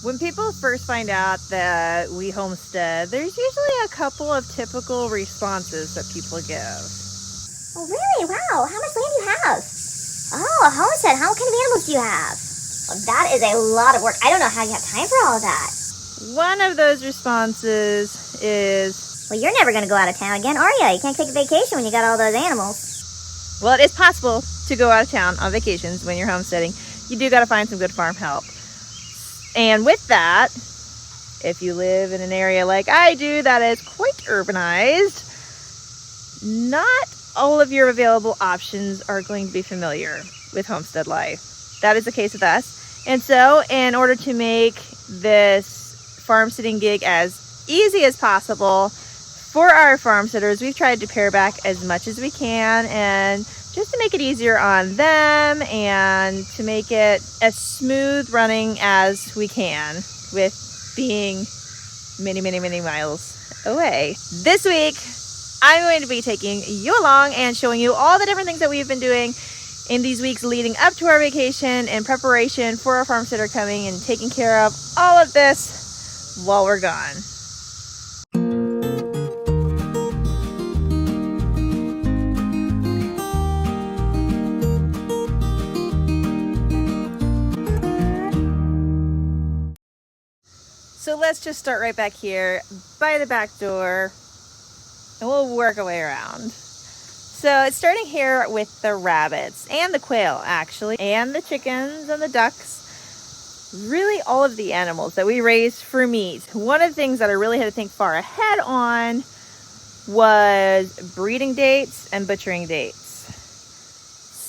When people first find out that we homestead, there's usually a couple of typical responses that people give. Oh, really? Wow. How much land do you have? Oh, a homestead. How kind of animals do you have? Well, that is a lot of work. I don't know how you have time for all of that. One of those responses is, well, you're never going to go out of town again, are you? You can't take a vacation when you got all those animals. Well, it is possible to go out of town on vacations when you're homesteading. You do got to find some good farm help. And with that, if you live in an area like I do that is quite urbanized, not all of your available options are going to be familiar with homestead life. That is the case with us. And so in order to make this farm sitting gig as easy as possible for our farm sitters, we've tried to pare back as much as we can, and just to make it easier on them and to make it as smooth running as we can with being many, many, many miles away. This week, I'm going to be taking you along and showing you all the different things that we've been doing in these weeks leading up to our vacation in preparation for our farm sitter coming and taking care of all of this while we're gone. So let's just start right back here by the back door and we'll work our way around. So it's starting here with the rabbits and the quail actually, and the chickens and the ducks, really all of the animals that we raise for meat. One of the things that I really had to think far ahead on was breeding dates and butchering dates.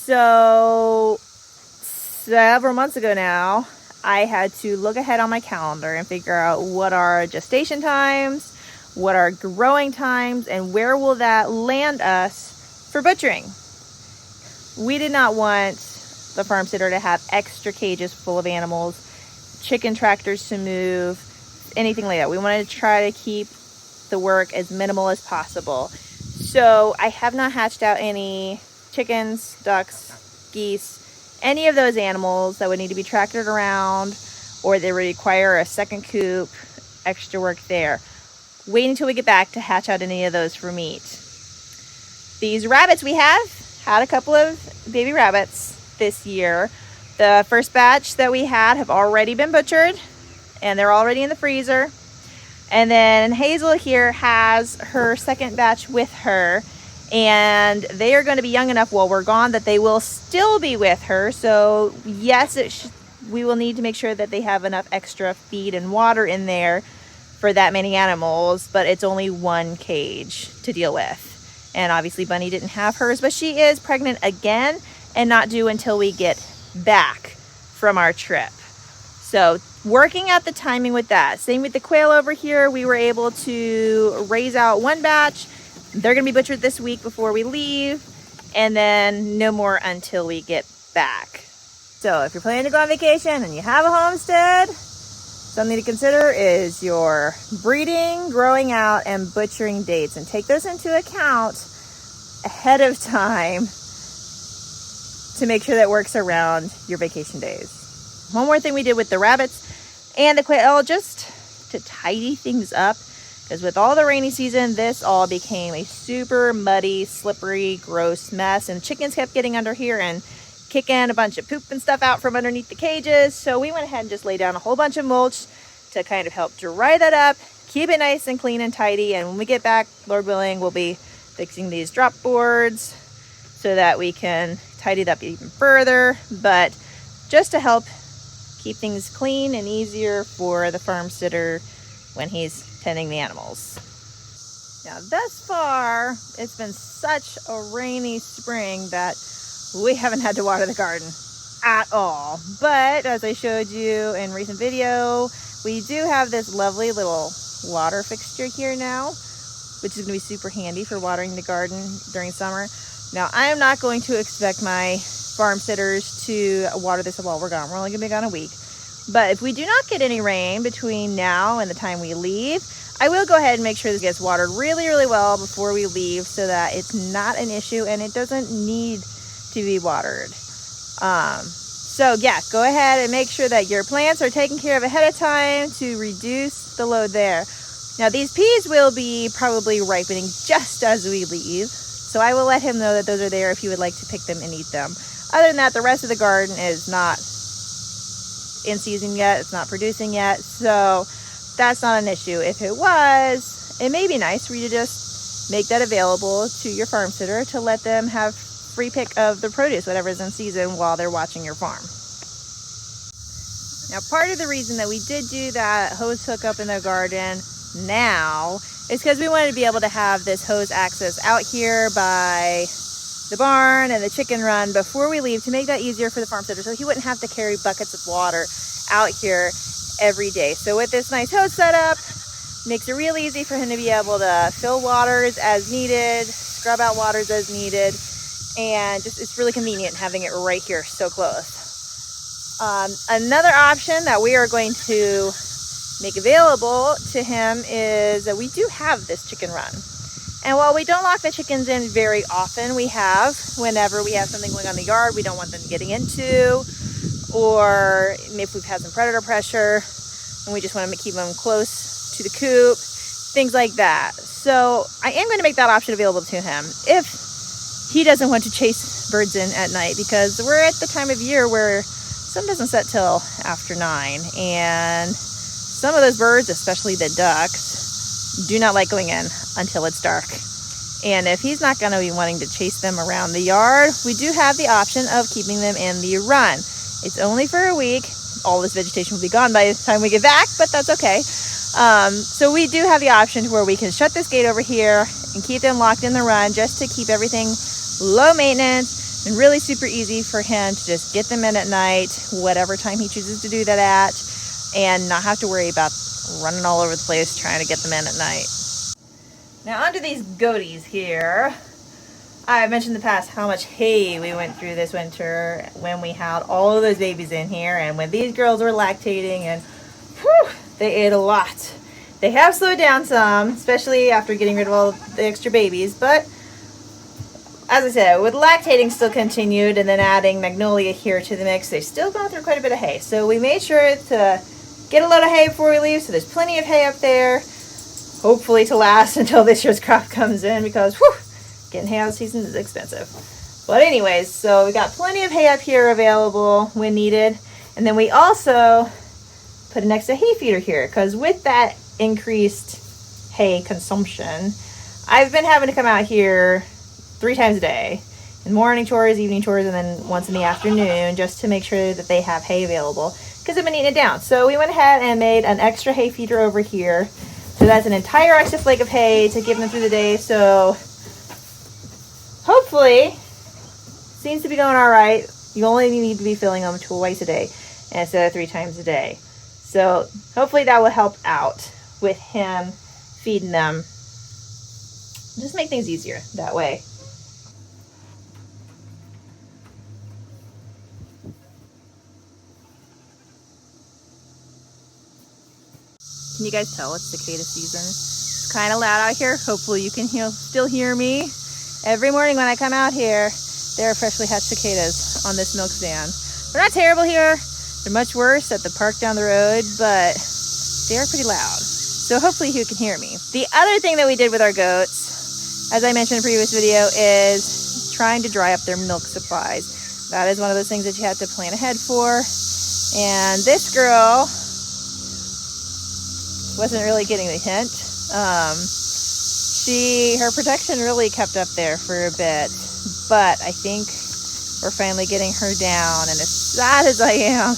So several months ago now, I had to look ahead on my calendar and figure out what are gestation times, what are growing times, and where will that land us for butchering. We did not want the farm sitter to have extra cages full of animals, chicken tractors to move, anything like that. We wanted to try to keep the work as minimal as possible. So I have not hatched out any chickens, ducks, geese, any of those animals that would need to be tractored around or they require a second coop, extra work there. Wait until we get back to hatch out any of those for meat. These rabbits we have had a couple of baby rabbits this year. The first batch that we had have already been butchered and they're already in the freezer. And then Hazel here has her second batch with her, and they are going to be young enough while we're gone that they will still be with her. So yes, we will need to make sure that they have enough extra feed and water in there for that many animals, but it's only one cage to deal with. And obviously Bunny didn't have hers, but she is pregnant again and not due until we get back from our trip. So working out the timing with that. Same with the quail over here. We were able to raise out one batch. They're going to be butchered this week before we leave, and then no more until we get back. So if you're planning to go on vacation and you have a homestead, something to consider is your breeding, growing out, and butchering dates, and take those into account ahead of time to make sure that works around your vacation days. One more thing we did with the rabbits and the quail, just to tidy things up, because with all the rainy season, this all became a super muddy, slippery, gross mess, and the chickens kept getting under here and kicking a bunch of poop and stuff out from underneath the cages. So we went ahead and just laid down a whole bunch of mulch to kind of help dry that up, keep it nice and clean and tidy. And when we get back, Lord willing, we'll be fixing these drop boards so that we can tidy it up even further, but just to help keep things clean and easier for the farm sitter when he's tending the animals. Now thus far, it's been such a rainy spring that we haven't had to water the garden at all. But as I showed you in recent video, we do have this lovely little water fixture here now, which is going to be super handy for watering the garden during summer. Now, I am not going to expect my farm sitters to water this while we're gone. We're only going to be gone a week. But if we do not get any rain between now and the time we leave, I will go ahead and make sure this gets watered really, really well before we leave so that it's not an issue and it doesn't need to be watered. So yeah, go ahead and make sure that your plants are taken care of ahead of time to reduce the load there. Now these peas will be probably ripening just as we leave, so I will let him know that those are there if he would like to pick them and eat them. Other than that, the rest of the garden is not in season yet, it's not producing yet, so that's not an issue. If it was, it may be nice for you to just make that available to your farm sitter to let them have free pick of the produce, whatever is in season, while they're watching your farm. Now, part of the reason that we did do that hose hookup in the garden now is because we wanted to be able to have this hose access out here by the barn and the chicken run before we leave, to make that easier for the farm sitter, so he wouldn't have to carry buckets of water out here every day. So with this nice hose setup, makes it real easy for him to be able to fill waters as needed, scrub out waters as needed, and just it's really convenient having it right here so close. Another option that we are going to make available to him is that we do have this chicken run. And while we don't lock the chickens in very often, we have, whenever we have something going on in the yard we don't want them getting into, or if we've had some predator pressure and we just want to keep them close to the coop, things like that. So I am going to make that option available to him if he doesn't want to chase birds in at night, because we're at the time of year where sun doesn't set till after 9, and some of those birds, especially the ducks, do not like going in until it's dark. And if he's not going to be wanting to chase them around the yard, we do have the option of keeping them in the run. It's only for a week. All this vegetation will be gone by the time we get back, but that's okay. So we do have the option where we can shut this gate over here and keep them locked in the run, just to keep everything low maintenance and really super easy for him to just get them in at night, whatever time he chooses to do that at, and not have to worry about running all over the place trying to get them in at night. Now onto these goaties here. I mentioned in the past how much hay we went through this winter when we had all of those babies in here, and when these girls were lactating, and whew, they ate a lot. They have slowed down some, especially after getting rid of all the extra babies, but as I said, with lactating still continued, and then adding Magnolia here to the mix, they've still gone through quite a bit of hay. So we made sure to get a load of hay before we leave, so there's plenty of hay up there, hopefully to last until this year's crop comes in, because whew, getting hay out of season is expensive. But anyways, so we got plenty of hay up here available when needed. And then we also put an extra hay feeder here, because with that increased hay consumption, I've been having to come out here 3 times a day, in morning chores, evening chores, and then once in the afternoon, just to make sure that they have hay available, because I've been eating it down. So we went ahead and made an extra hay feeder over here. So that's an entire extra flake of hay to give them through the day. So hopefully, seems to be going all right. You only need to be filling them twice a day instead of 3 times a day. So hopefully that will help out with him feeding them. Just make things easier that way. Can you guys tell it's cicada season? It's kind of loud out here. Hopefully you can still hear me. Every morning when I come out here, there are freshly hatched cicadas on this milk stand. They're not terrible here. They're much worse at the park down the road, but they are pretty loud. So hopefully you can hear me. The other thing that we did with our goats, as I mentioned in a previous video, is trying to dry up their milk supplies. That is one of those things that you have to plan ahead for. And this girl wasn't really getting the hint. Her protection really kept up there for a bit, but I think we're finally getting her down, and as sad as I am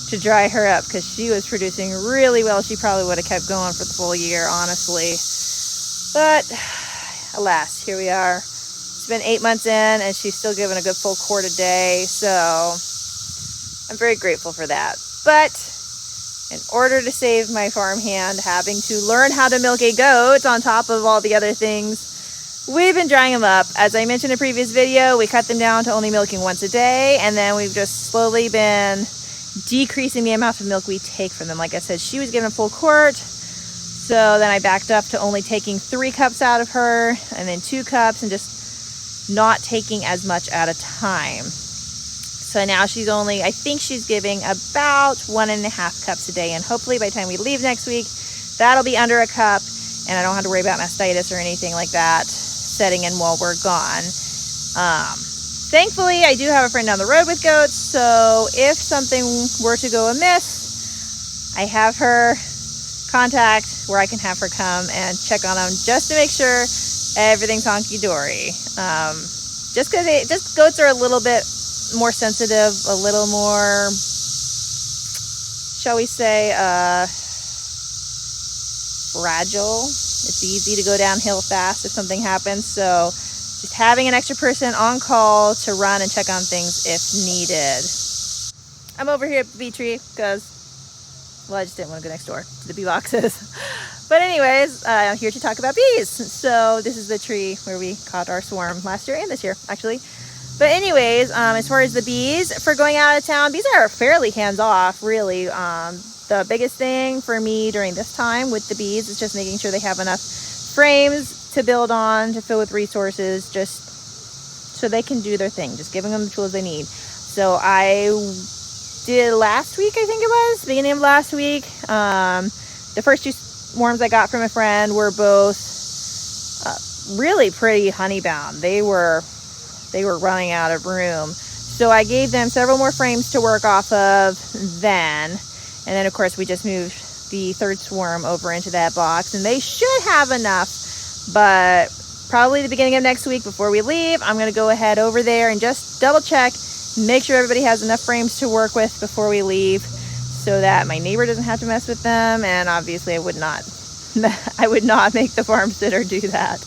to dry her up, because she was producing really well, she probably would have kept going for the full year, honestly. But alas, here we are. It's been 8 months in, and she's still giving a good full quart a day, so I'm very grateful for that. But in order to save my farmhand having to learn how to milk a goat on top of all the other things, we've been drying them up. As I mentioned in a previous video, we cut them down to only milking once a day, and then we've just slowly been decreasing the amount of milk we take from them. Like I said, she was given a full quart, so then I backed up to only taking 3 cups out of her, and then 2 cups, and just not taking as much at a time. So now she's only, I think she's giving about 1.5 cups a day. And hopefully by the time we leave next week, that'll be under a cup. And I don't have to worry about mastitis or anything like that setting in while we're gone. Thankfully, I do have a friend down the road with goats. So if something were to go amiss, I have her contact where I can have her come and check on them just to make sure everything's honky-dory. Just because goats are a little bit more sensitive, a little more, shall we say, fragile. It's easy to go downhill fast if something happens. So just having an extra person on call to run and check on things if needed. I'm over here at the bee tree because, well, I just didn't want to go next door to the bee boxes. But anyways, I'm here to talk about bees. So this is the tree where we caught our swarm last year and this year, actually. But anyways, as far as the bees for going out of town, bees are fairly hands-off, really. The biggest thing for me during this time with the bees is just making sure they have enough frames to build on, to fill with resources, just so they can do their thing, just giving them the tools they need. So I did last week, I think it was, beginning of last week. The first 2 swarms I got from a friend were both really pretty honey bound. They were running out of room. So I gave them several more frames to work off of then. And then of course we just moved the 3rd swarm over into that box, and they should have enough, but probably the beginning of next week before we leave, I'm going to go ahead over there and just double check, make sure everybody has enough frames to work with before we leave, so that my neighbor doesn't have to mess with them. And obviously I would not make the farm sitter do that.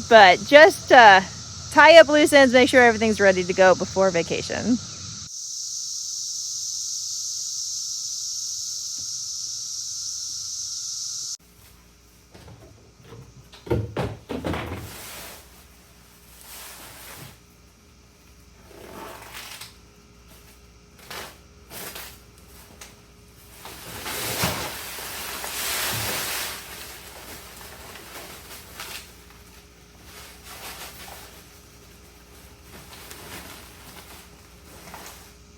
But just tie up loose ends, make sure everything's ready to go before vacation.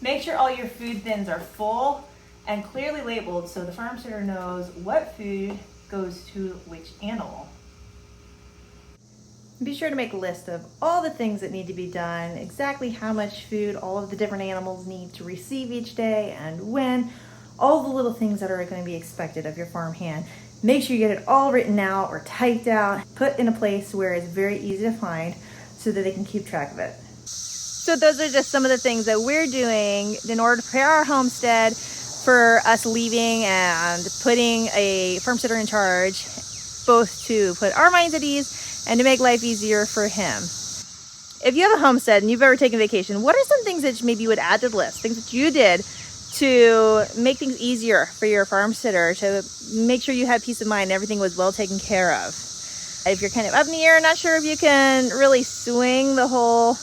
Make sure all your food bins are full and clearly labeled so the farm sitter knows what food goes to which animal. Be sure to make a list of all the things that need to be done, exactly how much food all of the different animals need to receive each day and when, all the little things that are going to be expected of your farm hand. Make sure you get it all written out or typed out, put in a place where it's very easy to find so that they can keep track of it. So those are just some of the things that we're doing in order to prepare our homestead for us leaving and putting a farm sitter in charge, both to put our minds at ease and to make life easier for him. If you have a homestead and you've ever taken vacation, what are some things that maybe you would add to the list? Things that you did to make things easier for your farm sitter, to make sure you had peace of mind and everything was well taken care of. If you're kind of up in the air, not sure if you can really swing the whole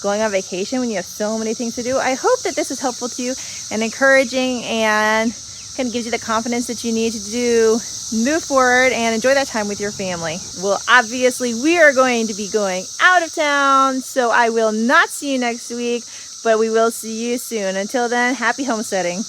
going on vacation when you have so many things to do, I hope that this is helpful to you and encouraging and kind of gives you the confidence that you need to move forward and enjoy that time with your family. Well, obviously we are going to be going out of town, so I will not see you next week, but we will see you soon. Until then, happy homesteading.